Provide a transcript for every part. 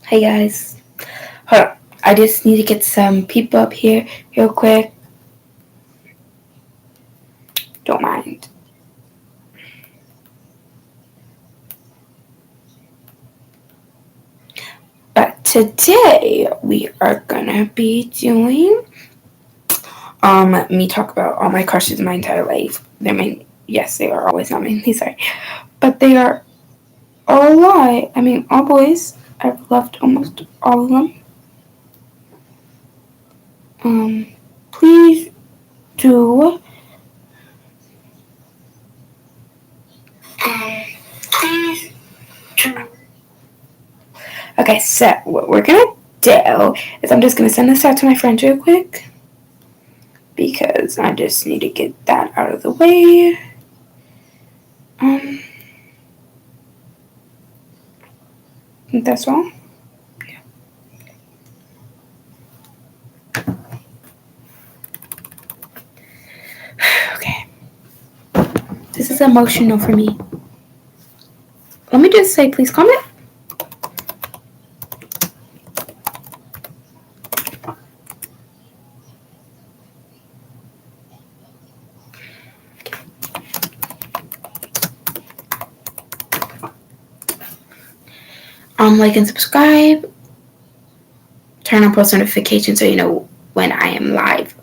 Hey guys, hold on. I just need to get some people up here real quick. Don't mind. But today we are gonna be doing me talk about all my crushes my entire life. Yes, they are always not mainly sorry, but they are all a lie. I mean, all boys. I've loved almost all of them. Um, please do. Please do. Okay, so what we're gonna do is I'm just gonna send this out to my friends real quick because I just need to get that out of the way. Um, I think that's all. Yeah. Okay. This is emotional for me. Let me just say, please comment. Like and subscribe. Turn on post notifications so you know when I am live.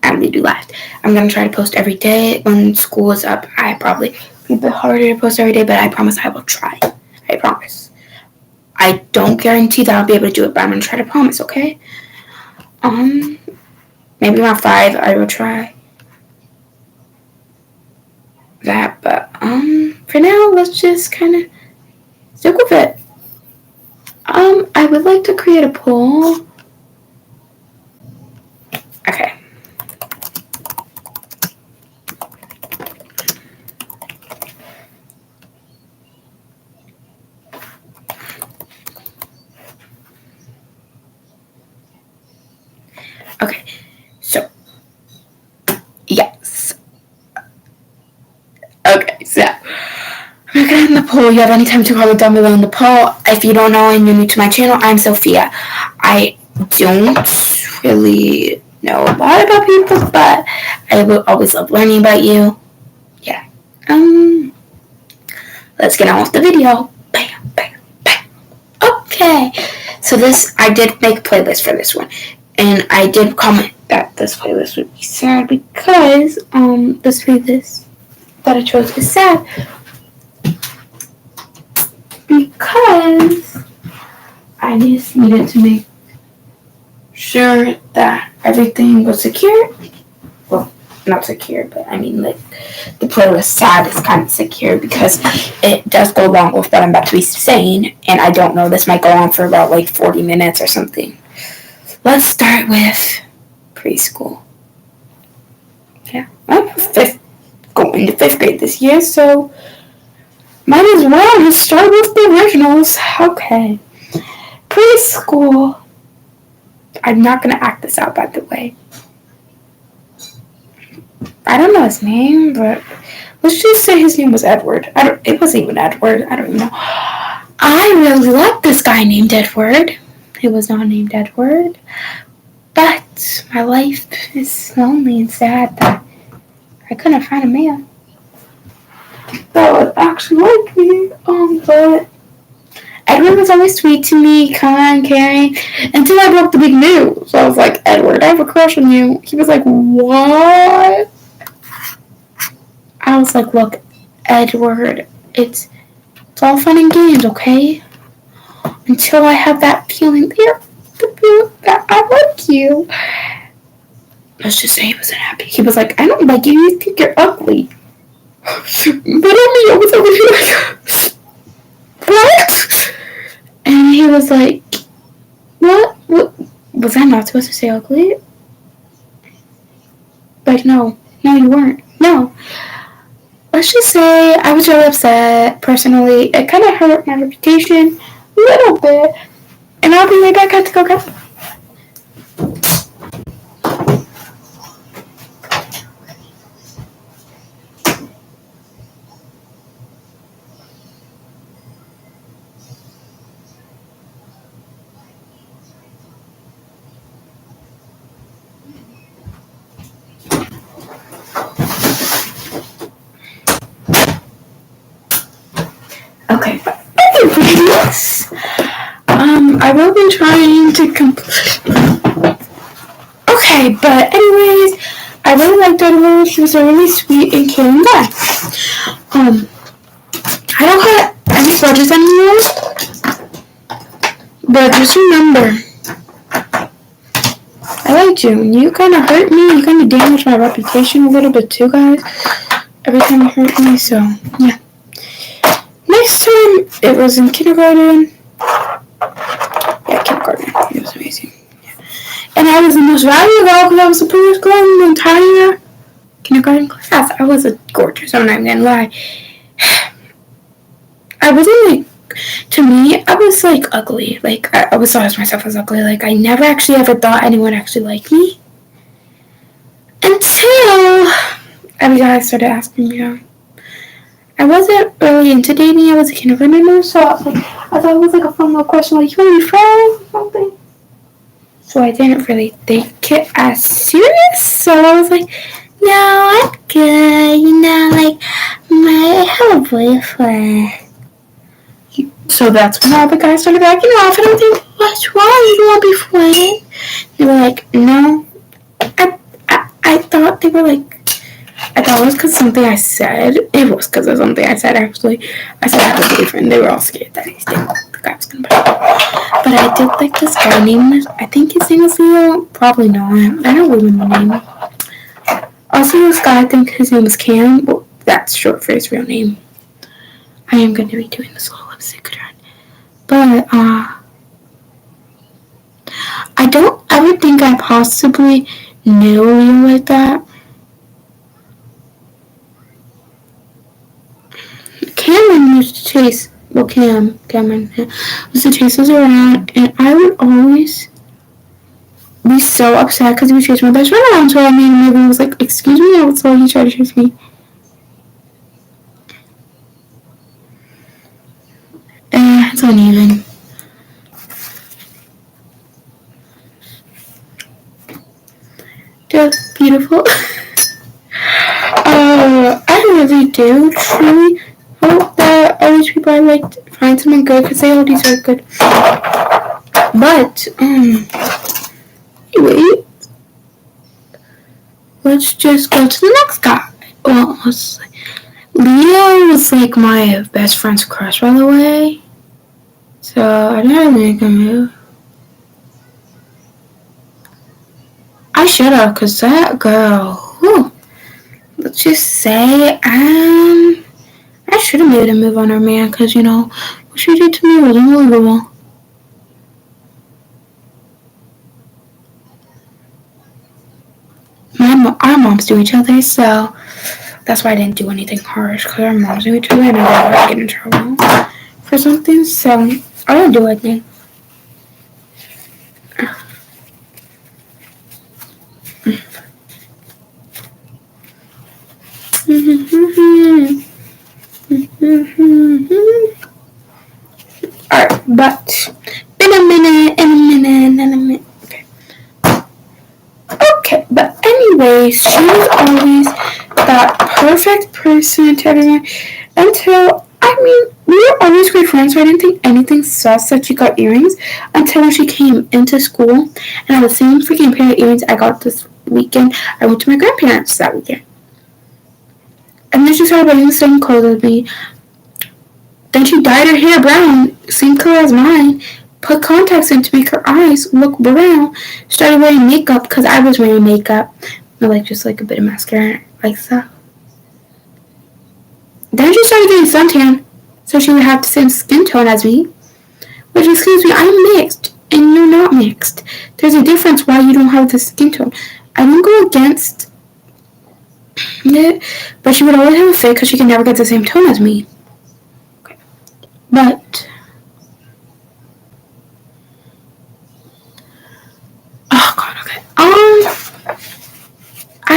I'm gonna do live. I'm gonna try to post every day when school is up. I probably be a bit harder to post every day, but I promise I will try. I promise. I don't guarantee that I'll be able to do it, but I'm gonna try to promise. Okay. Um, Maybe around 5 I will try that, but for now let's just kind of stick with it. I would like to create a poll. Okay. Okay. So yes. Okay. So I'm gonna end the poll. You have any time to comment down below in the poll. If you don't know and you're new to my channel, I'm Sophia. I don't really know a lot about people, but I will always love learning about you. Yeah. Let's get on with the video. Bam, bam, bam. Okay. So I did make a playlist for this one, and I did comment that this playlist would be sad because this playlist that I chose is sad because I just needed to make sure that everything was secure. Well, not secure, but I mean like the playlist sad is kind of secure because it does go along with what I'm about to be saying, and I don't know, this might go on for about like 40 minutes or something. Let's start with preschool. Yeah, I'm going to fifth grade this year, so might as well just start with the originals. Okay, preschool. I'm not gonna act this out, by the way. I don't know his name, but let's just say his name was Edward. It wasn't even Edward. I don't even know. I really like this guy named Edward. He was not named Edward, but my life is lonely and sad that I couldn't find a man that would actually like me. But Edward was always sweet to me, kind, caring, until I broke the big news. So I was like, Edward, I have a crush on you. He was like, what? I was like, look, Edward, it's all fun and games, okay? Until I have that feeling there, the feeling that I like you. Let's just say he wasn't happy. He was like, I don't like you, you think you're ugly. But I was over here like, what? And he was like, what? Was I not supposed to say ugly? Like, no, you weren't. No. Let's just say I was really upset, personally. It kind of hurt my reputation a little bit. And I'll be right back. I have to go get Okay, but anyways, I will be trying to complete. Okay, but anyways, I really liked her. She was a really sweet and caring guy. I don't have any grudges anymore, but just remember, I liked you, and you kind of hurt me. You kind of damaged my reputation a little bit too, guys. Every time you hurt me, so yeah. Next time, it was in kindergarten. Yeah, kindergarten. It was amazing. And I was the most valuable because I was the prettiest girl in the entire kindergarten class. I was a gorgeous, I'm not even gonna lie. I wasn't like, to me, I was like ugly. Like, I always thought of myself as ugly. Like, I never actually ever thought anyone actually liked me. Until every guy started asking me out. I wasn't really into dating. I was a kindergartner, so I thought it was like a fun little question, like, you want to be friends or something? So I didn't really take it as serious. So I was like, no, I'm good. Like, I have a boyfriend. So that's when all the guys started backing off, and I'm thinking, what's wrong? You don't want to be friends? They were like, no. I thought they were like, I thought it was because something I said. It was because of something I said, actually. I said I had a boyfriend. They were all scared that the guy was going to buy. But I did like this guy named, I think his name was Leo. Probably not. I don't remember the name. Also, this guy, I think his name was Cam. Well, that's short for his real name. I am going to be doing this little lipstick trend. But, I don't ever think I possibly knew Leo like that. Cameron used to chase, well, Cameron used to chase us around, and I would always be so upset because he would chase my best friend around. So I mean, maybe was like, excuse me, I was told he tried to chase me. It's uneven. Just beautiful. I really do truly hope that all these people I like find someone good because they all deserve good. But, anyway, let's just go to the next guy. Well, Leo was like my best friend's crush, by the way. So I didn't make a move. I should have, cause that girl. Whew, let's just say, I should have made a move on her, man, cause what she did to me was unbelievable. Our moms do each other, so that's why I didn't do anything harsh. Cause our moms do each other, and I never get in trouble for something. So I don't do anything. Alright, but in a minute. Okay, but anyways, she was always that perfect person to everyone until, we were always great friends, so I didn't think anything sus that she got earrings until when she came into school and had the same freaking pair of earrings I got this weekend. I went to my grandparents that weekend. And then she started wearing the same clothes as me. Then she dyed her hair brown, same color as mine, put contacts in to make her eyes look brown, started wearing makeup because I was wearing makeup, just like a bit of mascara, like so. Then she started getting suntan, so she would have the same skin tone as me. Which, excuse me, I'm mixed, and you're not mixed. There's a difference why you don't have the skin tone. I don't go against it, but she would always have a fit because she could never get the same tone as me. Okay. But oh god, okay. I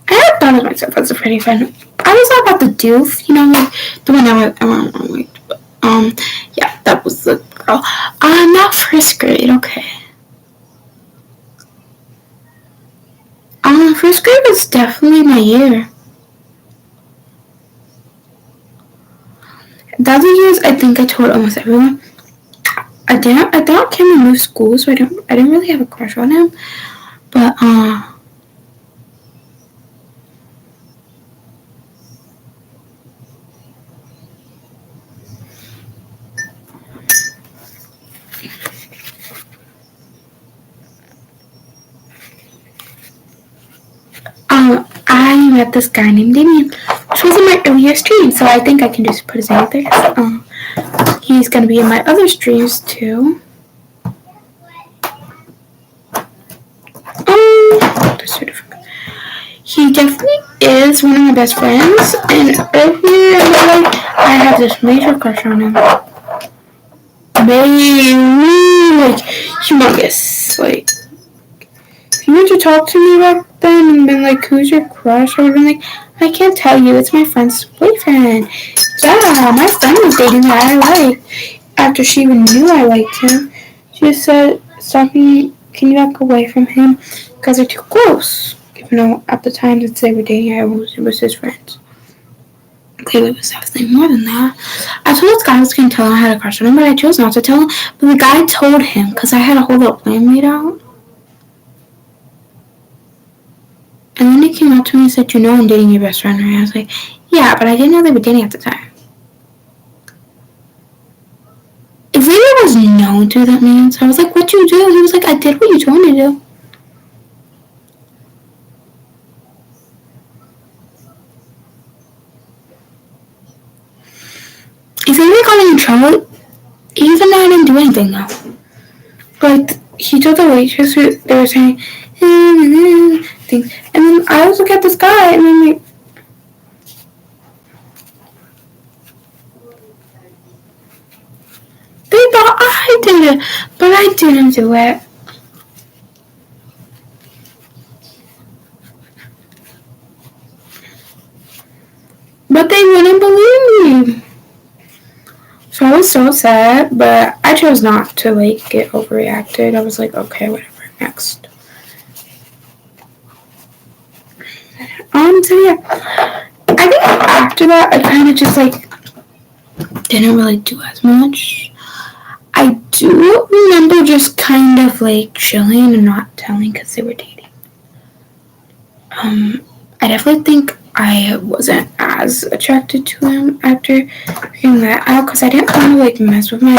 had thought of myself as a pretty friend. I was all about the doof, the one yeah, that was the girl. Not first grade, okay. First grade was definitely my year. The other years, I think I told almost everyone. I thought Cameron moved school, so I didn't really have a crush on him. But I met this guy named Damien, which was in my earlier stream, so I think I can just put his name there. He's gonna be in my other streams too. He definitely is one of my best friends, and earlier in my life, I have this major crush on him. Like, humongous. Like, if you were to talk to me back then and been like, who's your crush? I would have been like, I can't tell you, it's my friend's boyfriend. Yeah, my friend was dating the guy I liked. After she even knew I liked him, she just said, stop me, can you back away from him? Because they're too close. Even though at the time that they were dating, it was his friends. Clearly it was something more than that. I told this guy I was going to tell him I had a crush on him, but I chose not to tell him. But the guy told him because I had a whole little plan made out. And then he came up to me and said, you know I'm dating your best friend, right? I was like, yeah, but I didn't know they were dating at the time. Xavier was known to that man, so I was like, what'd you do? He was like, I did what you told me to do. Xavier got in trouble, even though I didn't do anything, though. Like, he told the waitress, they were saying, things. And then I was looking at this guy, and then like, they thought I did it, but I didn't do it. But they wouldn't believe me. So I was so sad, but I chose not to like get overreacted. I was like, okay, whatever, next. So yeah, I think after that I kind of just like didn't really do as much. I do remember just kind of like chilling and not telling because they were dating. I definitely think I wasn't as attracted to him after figuring that out because I didn't want to like mess with my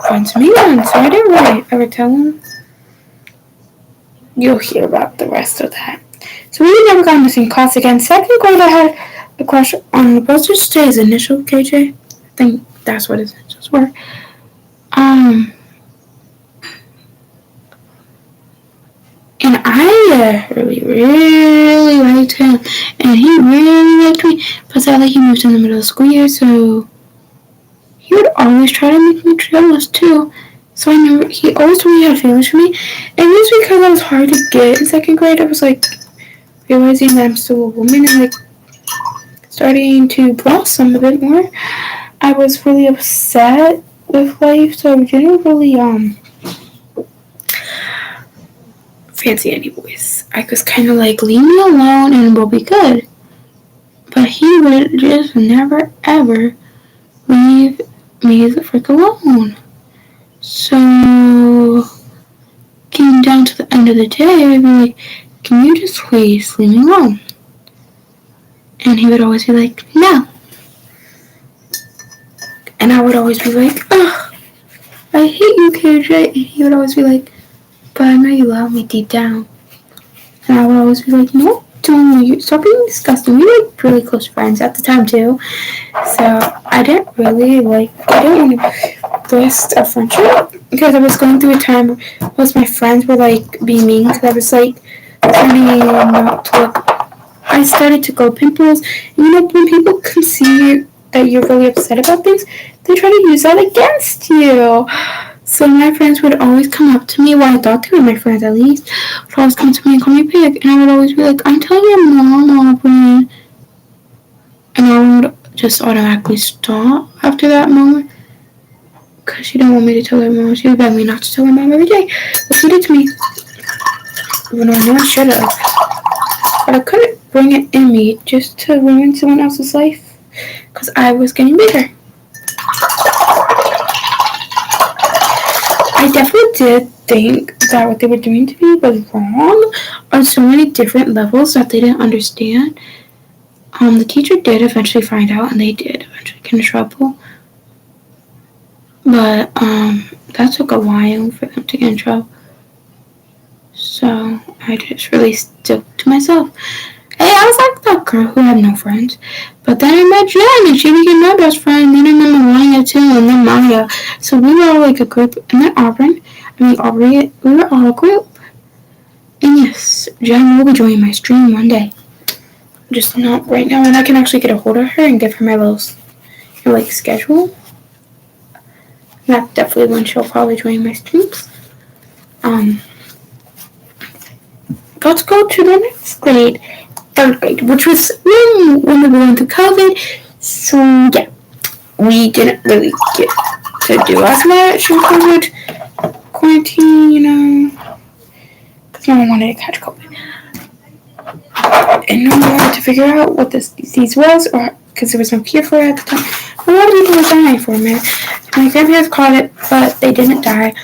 friend's man, so I didn't really ever tell him. You'll hear about the rest of that. So we never got in the same class again. Second grade, I had a crush on the poster to say his initial, KJ. I think that's what his initials were. And I really liked him, and he really liked me. But sadly, he moved in the middle of the school year, so he would always try to make me jealous too. So I knew he always told me he had feelings for me, and it was because I was hard to get in second grade. I was like realizing that I'm still a woman and like starting to blossom a bit more. I was really upset with life, so I didn't really fancy any boys. I was kind of like, leave me alone and we'll be good. But he would just never ever leave me the frick alone. So getting down to the end of the day, I'd be like, can you just please leave me alone? And he would always be like, no. And I would always be like, ugh, I hate you, KJ. And he would always be like, but I know you love me deep down. And I would always be like, no, don't stop being disgusting. We were like really close friends at the time too. So I didn't want to burst a friendship because I was going through a time where most of my friends were like being mean because I was like starting not to look. I started to grow pimples. And you know, when people can see that you're really upset about things, they try to use that against you. So my friends would always come up to me, well, I thought they were my friends at least, would always come to me and call me pig, and I would always be like, I'm telling your mom, Aubrey. And I would just automatically stop after that moment, because she didn't want me to tell her mom. She would beg me not to tell her mom every day, but she did to me, even though I know I should have. But I couldn't bring it in me just to ruin someone else's life, because I was getting bigger. I definitely did think that what they were doing to me was wrong on so many different levels that they didn't understand. The teacher did eventually find out, and they did eventually get in trouble. But that took a while for them to get in trouble. So I just really stuck to myself. Hey, I was like that girl who had no friends. But then I met Jen, and she became my best friend. Then I met Melania too, and then Maya. So we were all like a group. And then Aubrey, we were all a group. And yes, Jen will be joining my stream one day. Just not right now, and I can actually get a hold of her and give her my little schedule. That's definitely when she'll probably join my streams. Let's go to the next grade, 3rd grade, which was when we were going through COVID. So yeah, we didn't really get to do as much with COVID quarantine, because no one wanted to catch COVID. And no one wanted to figure out what this disease was, or because there was no cure for it at the time. A lot of people were dying from it. My grandparents caught it, but they didn't die.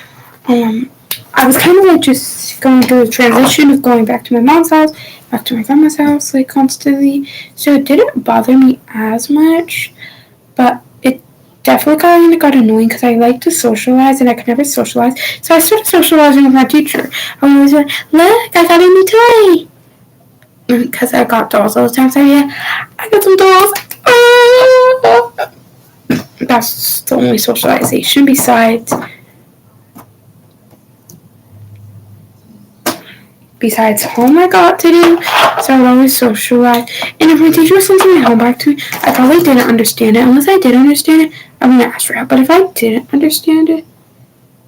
I was kind of like just going through the transition of going back to my mom's house, back to my grandma's house, like constantly. So it didn't bother me as much, but it definitely kind of got annoying because I like to socialize and I could never socialize. So I started socializing with my teacher. I was like, look, I got a new toy. Because I got dolls all the time. So yeah, I got some dolls. That's the only socialization besides home I got to do. So I would always socialize. And if my teacher sent my homework to me, I probably didn't understand it. Unless I did understand it, I'm going to ask for help. But if I didn't understand it,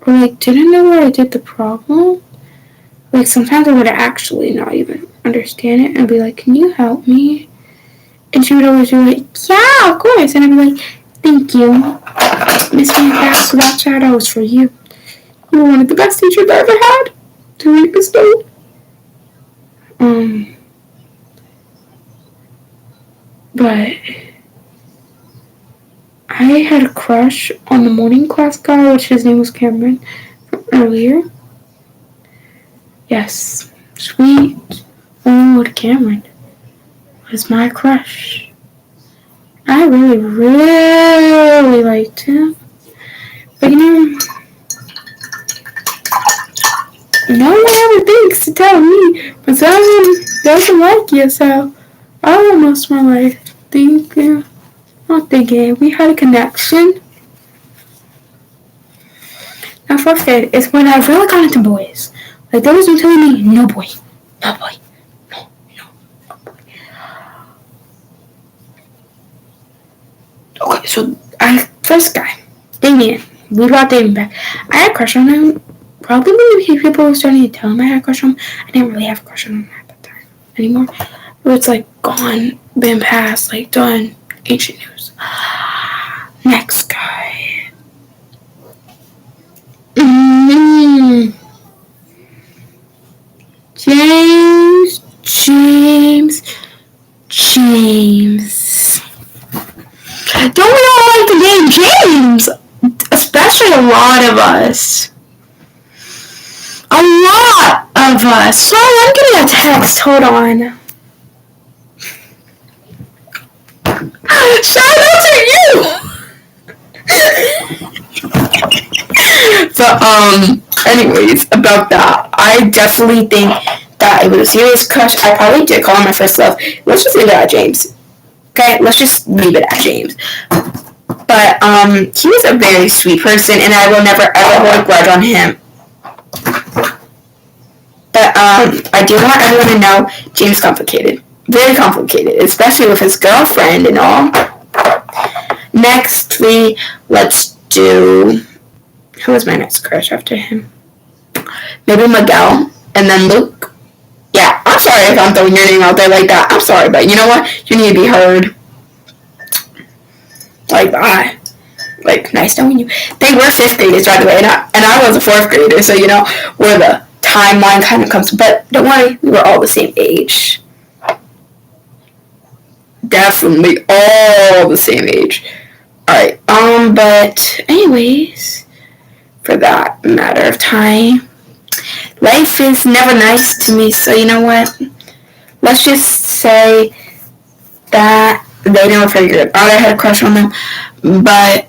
or didn't know where I did the problem, sometimes I would actually not even understand it and be like, can you help me? And she would always be like, yeah, of course. And I'd be like, thank you, Miss Minecraft. So that shout out was for you. You were one of the best teachers I ever had. To make a stone. But I had a crush on the morning class guy, which his name was Cameron, from earlier. Yes, sweet old Cameron was my crush. I really, really liked him. But no one ever thinks to tell me, but someone doesn't like you, so I almost my life thinking, not thinking, we had a connection. Now, 4th grade is when I really got into boys. There was no telling me, no boy, no boy, no boy. Okay, so first guy, Damien, we got Damien back. I had a crush on him. Probably when people were starting to tell him I had a crush on him, I didn't really have a crush on him at that time anymore. It's gone, been past, done, ancient news. Next guy. James. Don't we all like the name James? Especially a lot of us. A lot of us. Sorry, I'm getting a text. Hold on. Shout out to you! But, anyways, about that, I definitely think that it was a serious crush. I probably did call him my first love. Let's just leave it at James. Okay, let's just leave it at James. But, he was a very sweet person, and I will never ever hold a grudge on him. But, I do want everyone to know James is complicated. Very complicated, especially with his girlfriend and all. Nextly, let's do... Who was my next crush after him? Maybe Miguel, and then Luke. Yeah, I'm sorry if I'm throwing your name out there like that. I'm sorry, but you know what? You need to be heard. Bye. Nice knowing you. They were 5th graders, by the way, and I was a 4th grader, so, where the timeline kind of comes. But don't worry, we were all the same age. Definitely all the same age. Alright, but anyways, for that matter of time. Life is never nice to me, so you know what? Let's just say that they never figured out I had a crush on them. But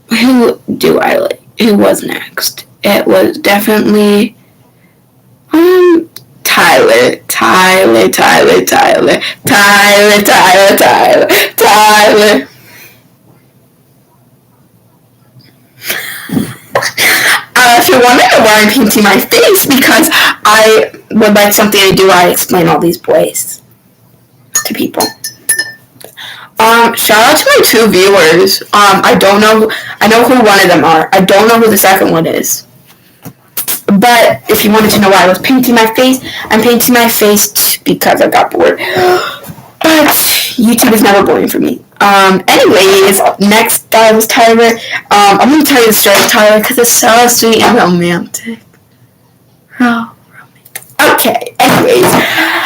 who do I like? Who was next? It was definitely Tyler. If you're wondering why I'm painting my face, because I would like something to do, I explain all these boys to people. Shout out to my 2 viewers. I know who one of them are. I don't know who the second one is. But if you wanted to know why I was painting my face, I'm painting my face because I got bored. YouTube is never boring for me. Anyways, next guy was Tyler. I'm going to tell you the story of Tyler because it's so sweet and romantic. Okay, anyways,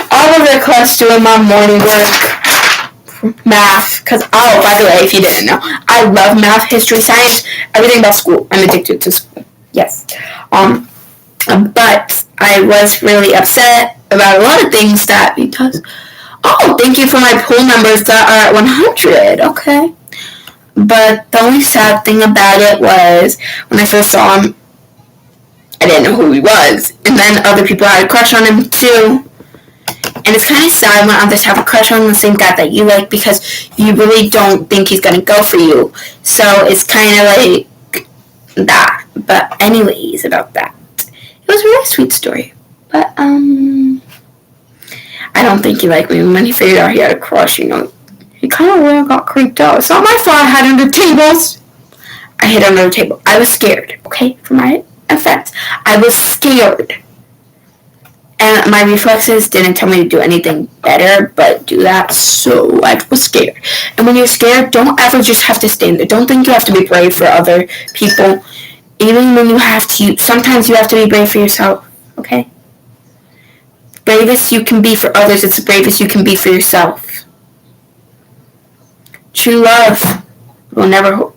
I was in class doing my morning work, math, because, by the way, if you didn't know, I love math, history, science, everything about school. I'm addicted to school, yes. But I was really upset about a lot of things because, thank you for my pool numbers that are at 100, okay. But the only sad thing about it was, when I first saw him, I didn't know who he was. And then other people had a crush on him too. And it's kind of sad when others have a crush on the same guy that you like because you really don't think he's going to go for you. So it's kind of like that. But anyways, about that. It was a really sweet story. But, I don't think he liked me when he figured out he had a crush, He kind of really got creeped out. It's not my fault I hid under tables. I hid under the table. I was scared, okay? For my offense. I was scared. And my reflexes didn't tell me to do anything better but do that, so I was scared. And when you're scared, don't ever just have to stand there. Don't think you have to be brave for other people. Even when you have to, sometimes you have to be brave for yourself, okay? Bravest you can be for others, it's the bravest you can be for yourself. True love will never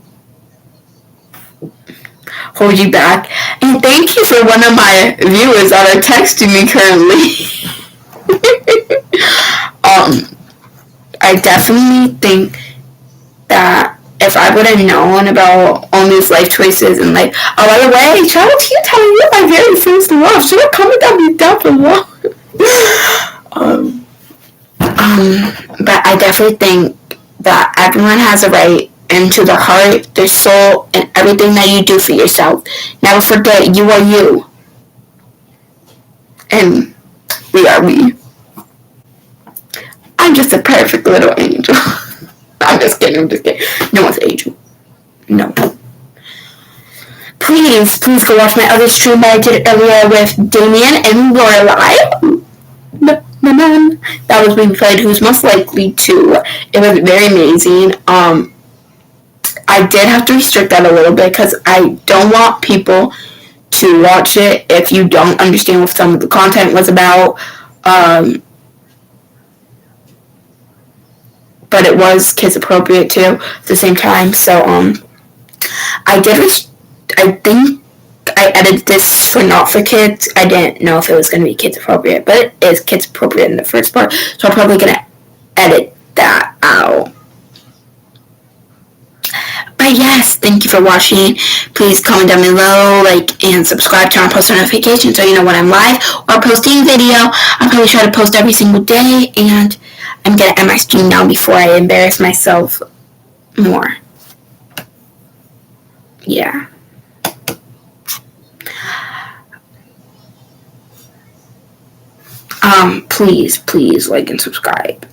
hold you back. And thank you for one of my viewers that are texting me currently. I definitely think that if I would have known about all these life choices and by the way, shout out to you telling me my very first love. Should have commented down below. But I definitely think that everyone has a right into their heart, their soul, and everything that you do for yourself. Never forget, you are you. And we are we. I'm just a perfect little angel. I'm just kidding. No one's an angel. No. Please go watch my other stream that I did earlier with Damien and Lorelai. That was when we played Who's Most Likely To. It was very amazing. I did have to restrict that a little bit because I don't want people to watch it if you don't understand what some of the content was about. But it was kids appropriate too at the same time. So I think I edited this for not for kids. I didn't know if it was going to be kids appropriate, but it is kids appropriate in the first part, so I'm probably going to edit that out. But yes, thank you for watching. Please comment down below, and subscribe, turn on post notifications so you know when I'm live or posting a video. I'm probably trying to post every single day, and I'm going to end my stream now before I embarrass myself more. Yeah. Please like and subscribe.